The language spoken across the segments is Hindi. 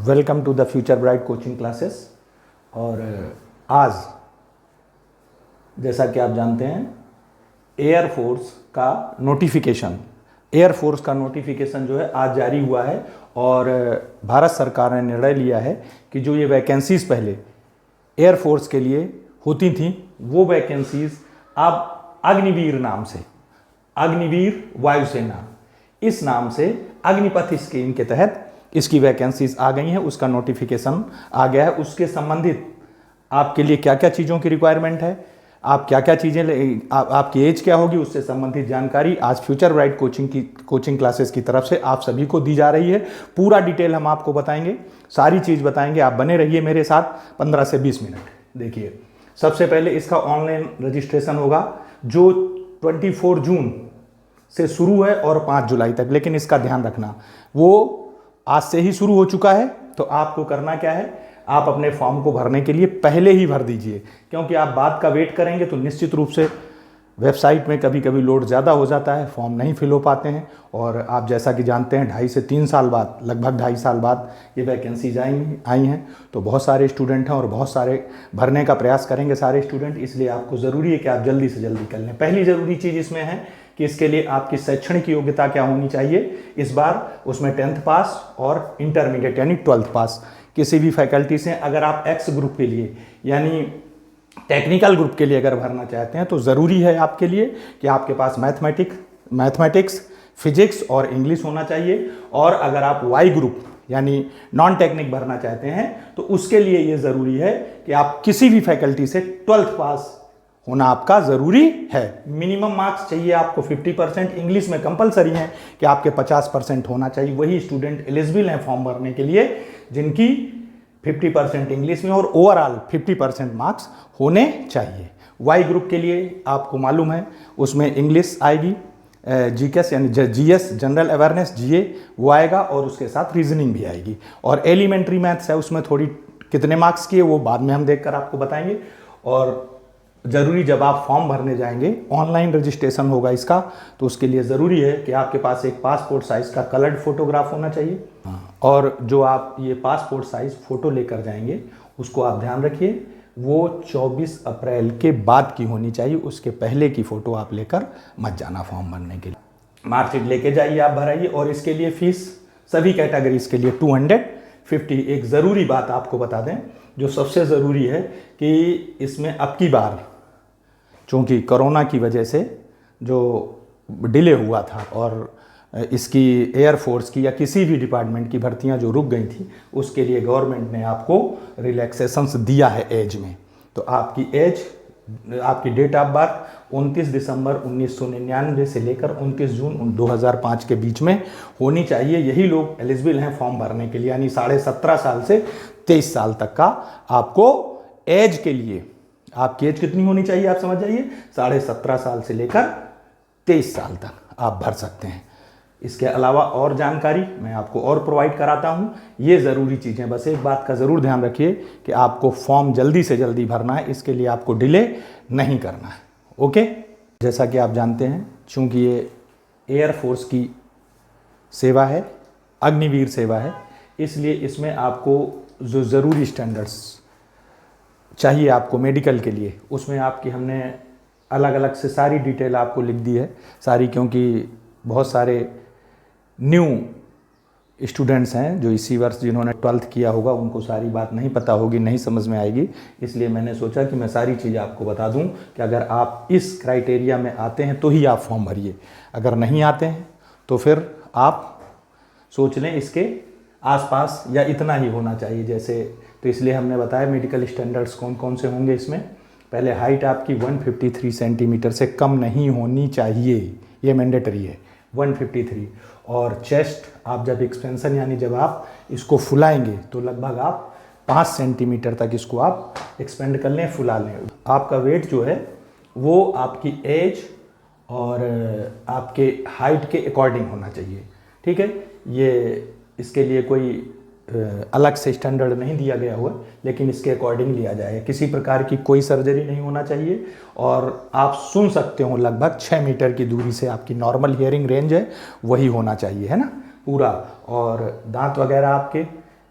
Welcome to the future bright coaching classes. और आज जैसा कि आप जानते हैं एयरफोर्स का नोटिफिकेशन जो है आज जारी हुआ है। और भारत सरकार ने निर्णय लिया है कि जो ये वैकेंसीज़ पहले एयरफोर्स के लिए होती थी वो वैकेंसीज़ अब अग्निवीर वायुसेना इस नाम से अग्निपथ स्कीम के तहत इसकी वैकेंसीज आ गई हैं। उसका नोटिफिकेशन आ गया है। उसके संबंधित आपके लिए क्या क्या चीज़ों की रिक्वायरमेंट है, आप क्या क्या चीज़ें, आपकी एज क्या होगी, उससे संबंधित जानकारी आज फ्यूचर ब्राइट कोचिंग क्लासेस की तरफ से आप सभी को दी जा रही है। पूरा डिटेल हम आपको बताएंगे, सारी चीज़ बताएंगे। आप बने रहिए मेरे साथ 15 से 20 मिनट। देखिए, सबसे पहले इसका ऑनलाइन रजिस्ट्रेशन होगा जो 24 जून से शुरू है और 5 जुलाई तक। लेकिन इसका ध्यान रखना, वो आज से ही शुरू हो चुका है। तो आपको करना क्या है, आप अपने फॉर्म को भरने के लिए पहले ही भर दीजिए, क्योंकि आप बाद का वेट करेंगे तो निश्चित रूप से वेबसाइट में कभी कभी लोड ज़्यादा हो जाता है, फॉर्म नहीं फिल हो पाते हैं। और आप जैसा कि जानते हैं 2.5 से 3 साल बाद, लगभग 2.5 साल बाद ये वैकेंसीज आई हैं। तो बहुत सारे स्टूडेंट हैं और बहुत सारे भरने का प्रयास करेंगे सारे स्टूडेंट। इसलिए आपको ज़रूरी है कि आप जल्दी से जल्दी कर लें। पहली ज़रूरी चीज़ इसमें है कि इसके लिए आपकी शैक्षणिक योग्यता क्या होनी चाहिए। इस बार उसमें 10th पास और इंटरमीडिएट यानी 12th पास किसी भी फैकल्टी से। अगर आप एक्स ग्रुप के लिए यानी टेक्निकल ग्रुप के लिए अगर भरना चाहते हैं तो ज़रूरी है आपके लिए कि आपके पास मैथमेटिक्स, फिजिक्स और इंग्लिश होना चाहिए। और अगर आप वाई ग्रुप यानी नॉन टेक्निक भरना चाहते हैं तो उसके लिए ये ज़रूरी है कि आप किसी भी फैकल्टी से 12th पास होना आपका ज़रूरी है। मिनिमम मार्क्स चाहिए आपको 50%। इंग्लिश में कंपलसरी है कि आपके 50% होना चाहिए। वही स्टूडेंट एलिजिबल हैं फॉर्म भरने के लिए जिनकी 50% इंग्लिश में और ओवरऑल 50% मार्क्स होने चाहिए। वाई ग्रुप के लिए आपको मालूम है उसमें इंग्लिश आएगी, जीकेएस यानी जीएस जनरल अवेयरनेस जीए वो आएगा और उसके साथ रीजनिंग भी आएगी। और एलिमेंट्री मैथ्स है, उसमें थोड़ी कितने मार्क्स की है वो बाद में हम देखकर आपको बताएंगे। और ज़रूरी जब आप फॉर्म भरने जाएंगे, ऑनलाइन रजिस्ट्रेशन होगा इसका, तो उसके लिए ज़रूरी है कि आपके पास एक पासपोर्ट साइज़ का कलर्ड फोटोग्राफ होना चाहिए। और जो आप ये पासपोर्ट साइज़ फ़ोटो लेकर जाएंगे उसको आप ध्यान रखिए वो 24 अप्रैल के बाद की होनी चाहिए। उसके पहले की फ़ोटो आप लेकर मत जाना फॉर्म भरने के लिए। मार्कशीट लेके जाइए, आप भराइए। और इसके लिए फ़ीस सभी कैटेगरीज के लिए 250। एक ज़रूरी बात आपको बता दें जो सबसे ज़रूरी है कि इसमें अब की बार चूँकि कोरोना की वजह से जो डिले हुआ था और इसकी एयरफोर्स की या किसी भी डिपार्टमेंट की भर्तियां जो रुक गई थी, उसके लिए गवर्नमेंट ने आपको रिलैक्सेशंस दिया है एज में। तो आपकी एज, आपकी डेट ऑफ बर्थ 29 दिसंबर 1999 से लेकर 29 जून 2005 के बीच में होनी चाहिए। यही लोग एलिजिबल हैं फॉर्म भरने के लिए, यानी 17.5 साल से 23 साल तक का आपको एज के लिए। आपकी एज कितनी होनी चाहिए आप समझ जाइए, 17.5 साल से लेकर 23 साल तक आप भर सकते हैं। इसके अलावा और जानकारी मैं आपको और प्रोवाइड कराता हूँ। ये ज़रूरी चीज़ें, बस एक बात का ज़रूर ध्यान रखिए कि आपको फॉर्म जल्दी से जल्दी भरना है, इसके लिए आपको डिले नहीं करना है। ओके, जैसा कि आप जानते हैं चूँकि ये एयरफोर्स की सेवा है, अग्निवीर सेवा है, इसलिए इसमें आपको जो ज़रूरी स्टैंडर्ड्स चाहिए आपको मेडिकल के लिए, उसमें आपकी हमने अलग अलग से सारी डिटेल आपको लिख दी है सारी, क्योंकि बहुत सारे न्यू स्टूडेंट्स हैं जो इसी वर्ष जिन्होंने 12th किया होगा, उनको सारी बात नहीं पता होगी, नहीं समझ में आएगी। इसलिए मैंने सोचा कि मैं सारी चीज़ आपको बता दूं कि अगर आप इस क्राइटेरिया में आते हैं तो ही आप फॉर्म भरिए। अगर नहीं आते हैं तो फिर आप सोच लें इसके आसपास या इतना ही होना चाहिए जैसे। तो इसलिए हमने बताया मेडिकल स्टैंडर्ड्स कौन कौन से होंगे इसमें। पहले हाइट आपकी 153 सेंटीमीटर से कम नहीं होनी चाहिए, ये मैंडेटरी है 153। और चेस्ट आप जब एक्सपेंशन यानी जब आप इसको फुलाएंगे तो लगभग आप 5 सेंटीमीटर तक इसको आप एक्सपेंड कर लें, फुला लें। आपका वेट जो है वो आपकी एज और आपके हाइट के अकॉर्डिंग होना चाहिए, ठीक है। ये इसके लिए कोई अलग से स्टैंडर्ड नहीं दिया गया हुआ, लेकिन इसके अकॉर्डिंग लिया जाएगा। किसी प्रकार की कोई सर्जरी नहीं होना चाहिए और आप सुन सकते हो लगभग 6 मीटर की दूरी से आपकी नॉर्मल हियरिंग रेंज है वही होना चाहिए, है ना पूरा। और दांत वगैरह आपके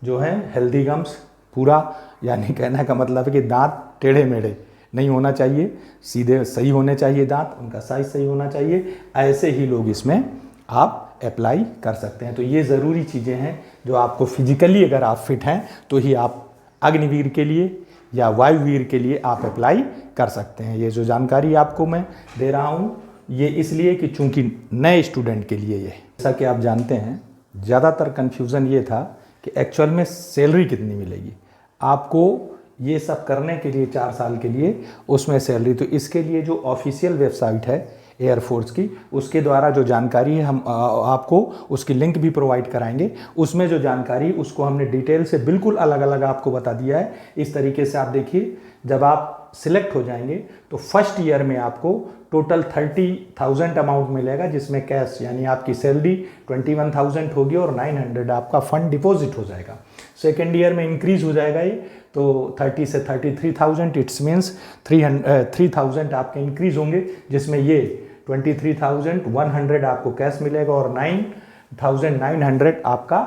जो है हेल्दी गम्स, पूरा यानी कहने का मतलब है कि दांत टेढ़े मेढ़े नहीं होना चाहिए, सीधे सही होने चाहिए दांत, उनका साइज सही होना चाहिए। ऐसे ही लोग इसमें आप अप्लाई कर सकते हैं। तो ये ज़रूरी चीज़ें हैं जो आपको फिजिकली अगर आप फिट हैं तो ही आप अग्निवीर के लिए या वायुवीर के लिए आप अप्लाई कर सकते हैं। ये जो जानकारी आपको मैं दे रहा हूँ ये इसलिए कि चूंकि नए स्टूडेंट के लिए ये, जैसा कि आप जानते हैं ज़्यादातर कन्फ्यूज़न ये था कि एक्चुअल में सैलरी कितनी मिलेगी आपको, ये सब करने के लिए 4 साल के लिए उसमें सैलरी। तो इसके लिए जो ऑफिशियल वेबसाइट है एयरफोर्स की, उसके द्वारा जो जानकारी है हम आपको उसकी लिंक भी प्रोवाइड कराएंगे। उसमें जो जानकारी उसको हमने डिटेल से बिल्कुल अलग अलग आपको बता दिया है। इस तरीके से आप देखिए, जब आप सिलेक्ट हो जाएंगे तो फर्स्ट ईयर में आपको टोटल 30,000 अमाउंट मिलेगा, जिसमें कैश यानी आपकी सैलरी 21,000 होगी और 900 आपका फंड डिपॉजिट हो जाएगा। सेकेंड ईयर में इंक्रीज हो जाएगा ये, तो 30 से 33,000, इट्स मीन्स 3,000 आपके इंक्रीज होंगे, जिसमें ये 23,100 आपको कैश मिलेगा और 9,900 आपका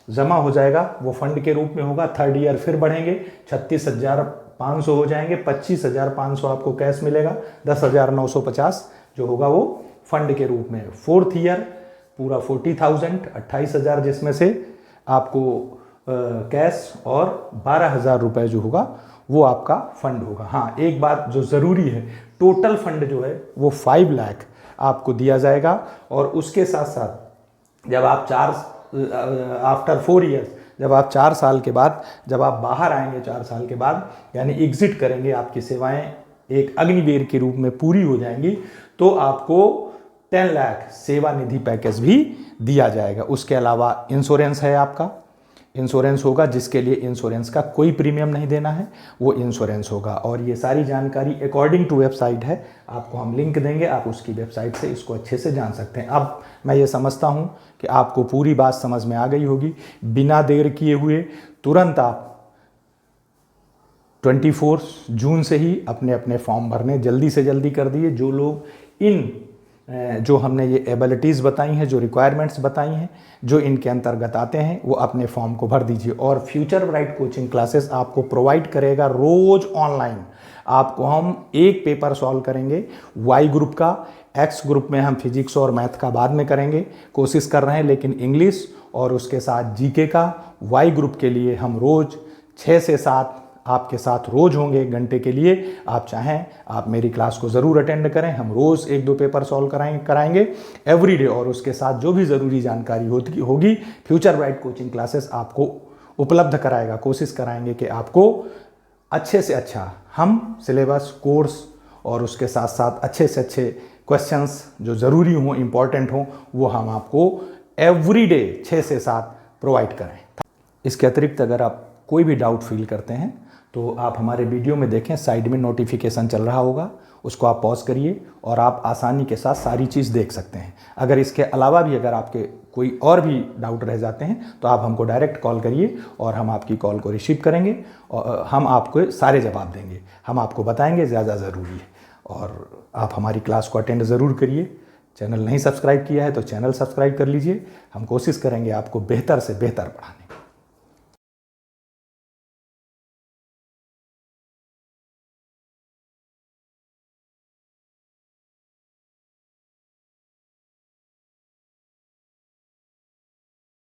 जमा हो जाएगा, वो फंड के रूप में होगा। थर्ड ईयर फिर बढ़ेंगे, 36,500 हो जाएंगे, 25,500 आपको कैश मिलेगा, 10,950 जो होगा वो फंड के रूप में। फोर्थ ईयर पूरा 40,000, 28,000, जिसमें से आपको कैश और 12,000 रुपये जो होगा वो आपका फंड होगा। हाँ, एक बात जो ज़रूरी है, टोटल फंड जो है वो 5 लाख आपको दिया जाएगा। और उसके साथ साथ जब आप आफ्टर 4 ईयर्स, जब आप 4 साल के बाद जब आप बाहर आएंगे 4 साल के बाद यानी एग्जिट करेंगे, आपकी सेवाएं एक अग्निवीर के रूप में पूरी हो जाएंगी, तो आपको 10 लाख सेवा निधि पैकेज भी दिया जाएगा। उसके अलावा इंश्योरेंस है, आपका इंश्योरेंस होगा, जिसके लिए इंश्योरेंस का कोई प्रीमियम नहीं देना है, वो इंश्योरेंस होगा। और ये सारी जानकारी अकॉर्डिंग टू वेबसाइट है, आपको हम लिंक देंगे, आप उसकी वेबसाइट से इसको अच्छे से जान सकते हैं। अब मैं ये समझता हूँ कि आपको पूरी बात समझ में आ गई होगी। बिना देर किए हुए तुरंत आप 24 जून से ही अपने अपने फॉर्म भरने जल्दी से जल्दी कर दिए। जो लोग इन जो हमने ये एबिलिटीज़ बताई हैं, जो रिक्वायरमेंट्स बताई हैं, जो इनके अंतर्गत आते हैं, वो अपने फॉर्म को भर दीजिए। और फ्यूचर ब्राइट कोचिंग क्लासेस आपको प्रोवाइड करेगा रोज़ ऑनलाइन। आपको हम एक पेपर सॉल्व करेंगे वाई ग्रुप का, एक्स ग्रुप में हम फिजिक्स और मैथ का बाद में करेंगे, कोशिश कर रहे हैं, लेकिन इंग्लिश और उसके साथ जीके का वाई ग्रुप के लिए हम रोज़ 6 से 7 आपके साथ रोज होंगे 1 घंटे के लिए। आप चाहें आप मेरी क्लास को ज़रूर अटेंड करें, हम रोज़ 1-2 पेपर सॉल्व कराएंगे एवरीडे। और उसके साथ जो भी ज़रूरी जानकारी होगी फ्यूचर ब्राइट कोचिंग क्लासेस आपको उपलब्ध कराएगा। कोशिश कराएंगे कि आपको अच्छे से अच्छा हम सिलेबस, कोर्स और उसके साथ साथ अच्छे से अच्छे क्वेश्चंस जो ज़रूरी हों, इम्पॉर्टेंट हों, वो हम आपको एवरीडे 6 से 7 प्रोवाइड करें। इसके अतिरिक्त अगर आप कोई भी डाउट फील करते हैं तो आप हमारे वीडियो में देखें, साइड में नोटिफिकेशन चल रहा होगा, उसको आप पॉज करिए और आप आसानी के साथ सारी चीज़ देख सकते हैं। अगर इसके अलावा भी अगर आपके कोई और भी डाउट रह जाते हैं तो आप हमको डायरेक्ट कॉल करिए और हम आपकी कॉल को रिसीव करेंगे और हम आपको सारे जवाब देंगे, हम आपको बताएंगे ज़्यादा ज़रूरी है। और आप हमारी क्लास को अटेंड ज़रूर करिए। चैनल नहीं सब्सक्राइब किया है तो चैनल सब्सक्राइब कर लीजिए। हम कोशिश करेंगे आपको बेहतर से बेहतर पढ़ाने।